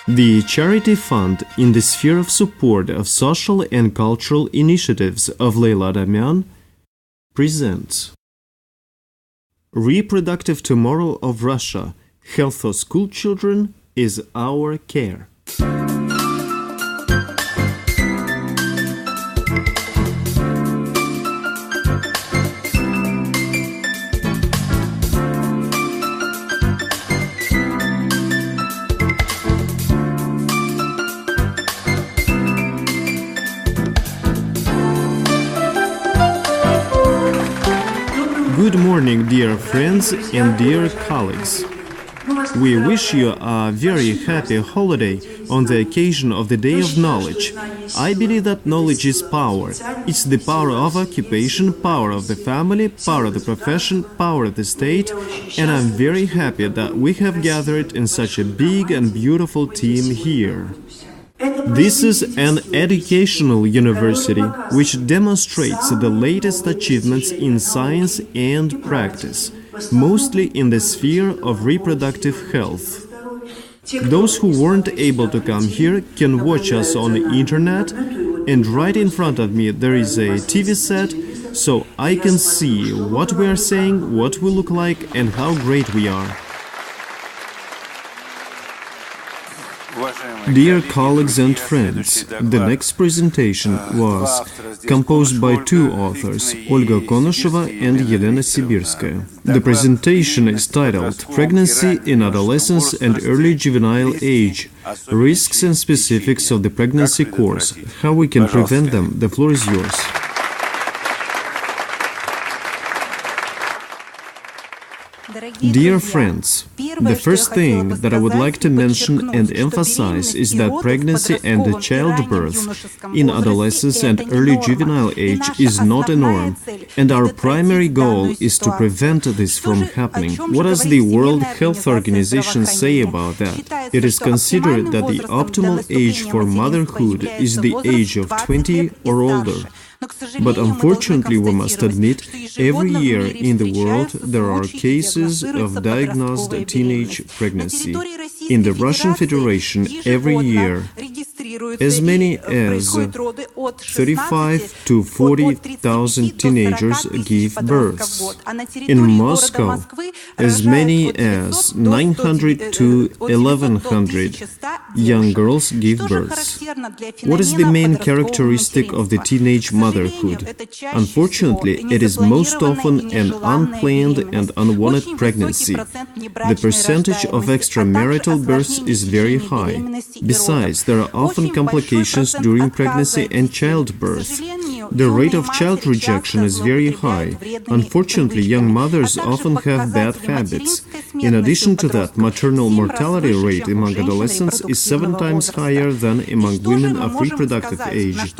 The charity fund in the sphere of support of social and cultural initiatives of Leila Adamyan presents Reproductive Tomorrow of Russia. Health for school children is our care. Good morning, dear friends and dear colleagues. We wish you a very happy holiday on the occasion of the Day of Knowledge. I believe that knowledge is power. It's the power of occupation, power of the family, power of the profession, power of the state, and I'm very happy that we have gathered in such a big and beautiful team here. This is an educational university which demonstrates the latest achievements in science and practice, mostly in the sphere of reproductive health. Those who weren't able to come here can watch us on the internet, and right in front of me there is a TV set, so I can see what we are saying, what we look like, and how great we are. Dear colleagues and friends, the next presentation was composed by two authors, Olga Konosheva and Elena Sibirskaya. The presentation is titled Pregnancy in Adolescence and Early Juvenile Age, Risks and Specifics of the Pregnancy Course, How We Can Prevent Them. The floor is yours. Dear friends, the first thing that I would like to mention and emphasize is that pregnancy and childbirth in adolescence and early juvenile age is not a norm, and our primary goal is to prevent this from happening. What does the World Health Organization say about that? It is considered that the optimal age for motherhood is the age of 20 or older. But unfortunately, we must admit, every year in the world there are cases of diagnosed teenage pregnancy. In the Russian Federation, every year, as many as 35 to 40,000 teenagers give birth. In Moscow, as many as 900 to 1,100 young girls give birth. What is the main characteristic of the teenage motherhood? Unfortunately, it is most often an unplanned and unwanted pregnancy. The percentage of extramarital births is very high. Besides, there are often complications during pregnancy and childbirth. The rate of child rejection is very high. Unfortunately, young mothers often have bad habits. In addition to that, maternal mortality rate among adolescents is 7 times higher than among women of reproductive age.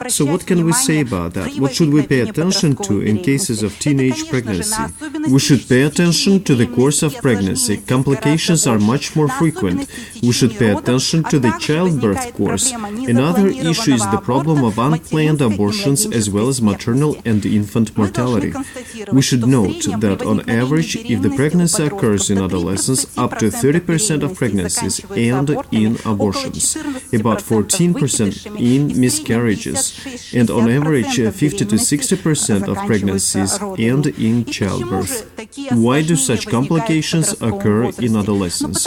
So what can we say about that? What should we pay attention to in cases of teenage pregnancy? We should pay attention to the course of pregnancy. Complications are much more frequent. We should pay attention to the childbirth course. Another issue is the problem of unplanned abortions as well as maternal and infant mortality. We should note that on average, if the pregnancy occurs in adolescence, up to 30% of pregnancies end in abortions, about 14% in miscarriages, and on average 50 to 60% of pregnancies end in childbirth. Why do such complications occur in adolescence?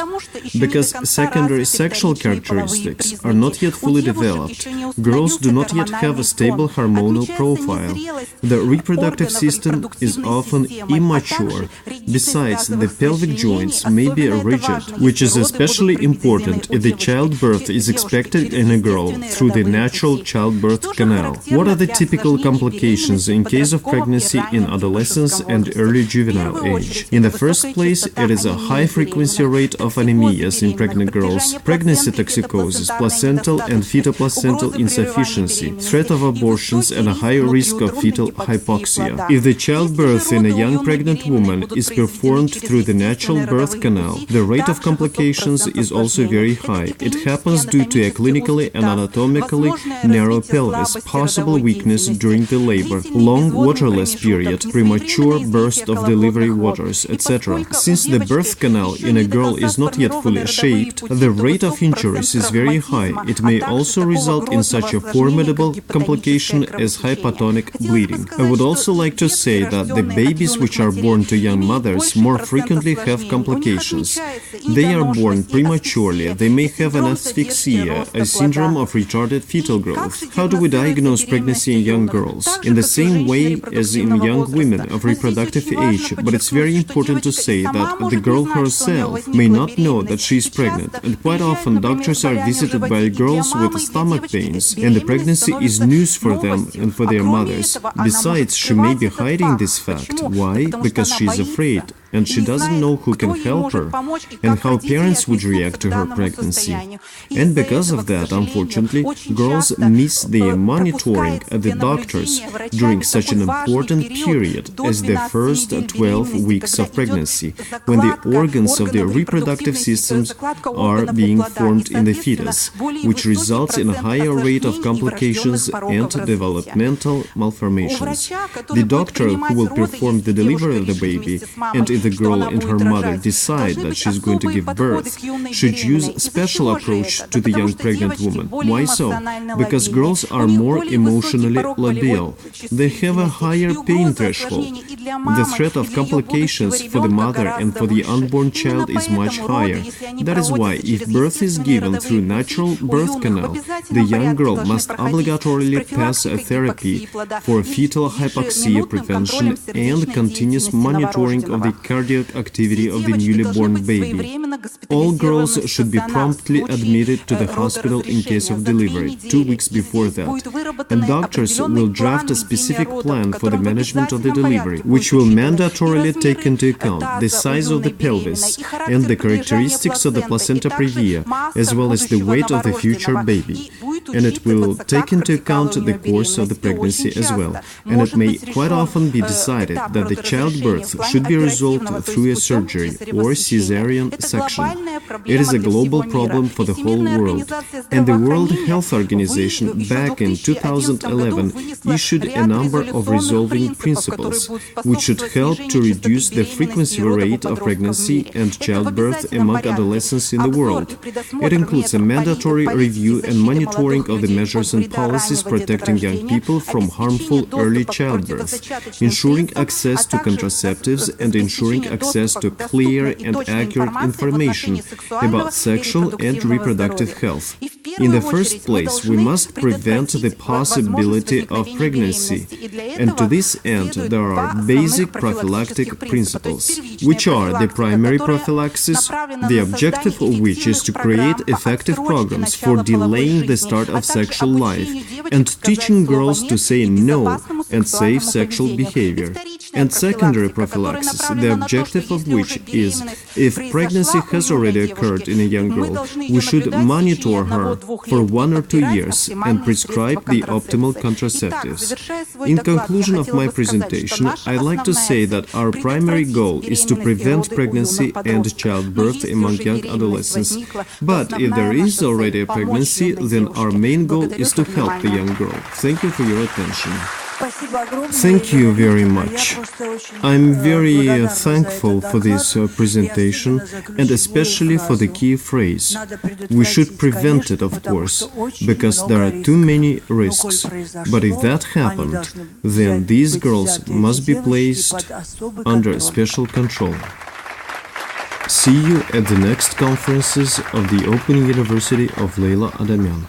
Because secondary sexual characteristics are not yet fully developed. Girls do not yet have a stable hormonal profile. The reproductive system is often immature. Besides, the pelvic joints may be rigid, which is especially important if the childbirth is expected in a girl through the natural childbirth canal. What are the typical complications in case of pregnancy in adolescence and early juvenile age? In the first place, it is a high frequency rate of anemias in pregnant girls, pregnancy toxicosis, placental and fetoplacental insufficiency, threat of abortion, chance and a high risk of fetal hypoxia. If the childbirth in a young pregnant woman is performed through the natural birth canal, the rate of complications is also very high. It happens due to a clinically and anatomically narrow pelvis, possible weakness during the labor, long waterless period, premature burst of delivery waters, etc. Since the birth canal in a girl is not yet fully shaped, the rate of injuries is very high. It may also result in such a formidable complication as hypotonic bleeding. I would also like to say that the babies which are born to young mothers more frequently have complications. They are born prematurely. They may have an asphyxia, a syndrome of retarded fetal growth. How do we diagnose pregnancy in young girls? In the same way as in young women of reproductive age, but it's very important to say that the girl herself may not know that she is pregnant, and quite often doctors are visited by girls with stomach pains, and the pregnancy is news for them and for their mothers. Besides, she may be hiding this fact. Why? Because she is afraid, and she doesn't know who can help her, and how parents would react to her pregnancy. And because of that, unfortunately, girls miss the monitoring at the doctors during such an important period as the first 12 weeks of pregnancy, when the organs of the reproductive systems are being formed in the fetus, which results in a higher rate of complications and developmental malformations. The doctor who will perform the delivery of the baby, and if the girl and her mother decide that she's going to give birth, should use a special approach to the young pregnant woman. Why so? Because girls are more emotionally labil. They have a higher pain threshold. The threat of complications for the mother and for the unborn child is much higher. That is why, if birth is given through natural birth canal, the young girl must obligatorily pass a therapy for fetal hypoxia prevention and continuous monitoring of the cardiac activity of the newly born baby. All girls should be promptly admitted to the hospital in case of delivery, 2 weeks before that, and doctors will draft a specific plan for the management of the delivery, which will mandatorily take into account the size of the pelvis and the characteristics of the placenta previa, as well as the weight of the future baby. And it will take into account the course of the pregnancy as well, and it may quite often be decided that the childbirth should be resolved through a surgery or cesarean section. It is a global problem for the whole world, and the World Health Organization back in 2011 issued a number of resolving principles which should help to reduce the frequency rate of pregnancy and childbirth among adolescents in the world. It includes a mandatory review and monitoring of the measures and policies protecting young people from harmful early childbirth, ensuring access to contraceptives and ensuring access to clear and accurate information about sexual and reproductive health. In the first place, we must prevent the possibility of pregnancy, and to this end there are basic prophylactic principles, which are the primary prophylaxis, the objective of which is to create effective programs for delaying the start of sexual life and teaching girls to say no and safe sexual behavior, and secondary prophylaxis, the objective of which is, if pregnancy has already occurred in a young girl, we should monitor her for 1 or 2 years and prescribe the optimal contraceptives. In conclusion of my presentation, I'd like to say that our primary goal is to prevent pregnancy and childbirth among young adolescents, but if there is already a pregnancy, then our main goal is to help the young girl. Thank you for your attention. Thank you very much. I'm very thankful for this presentation, and especially for the key phrase. We should prevent it, of course, because there are too many risks. But if that happened, then these girls must be placed under special control. See you at the next conferences of the Open University of Leila Adamyan.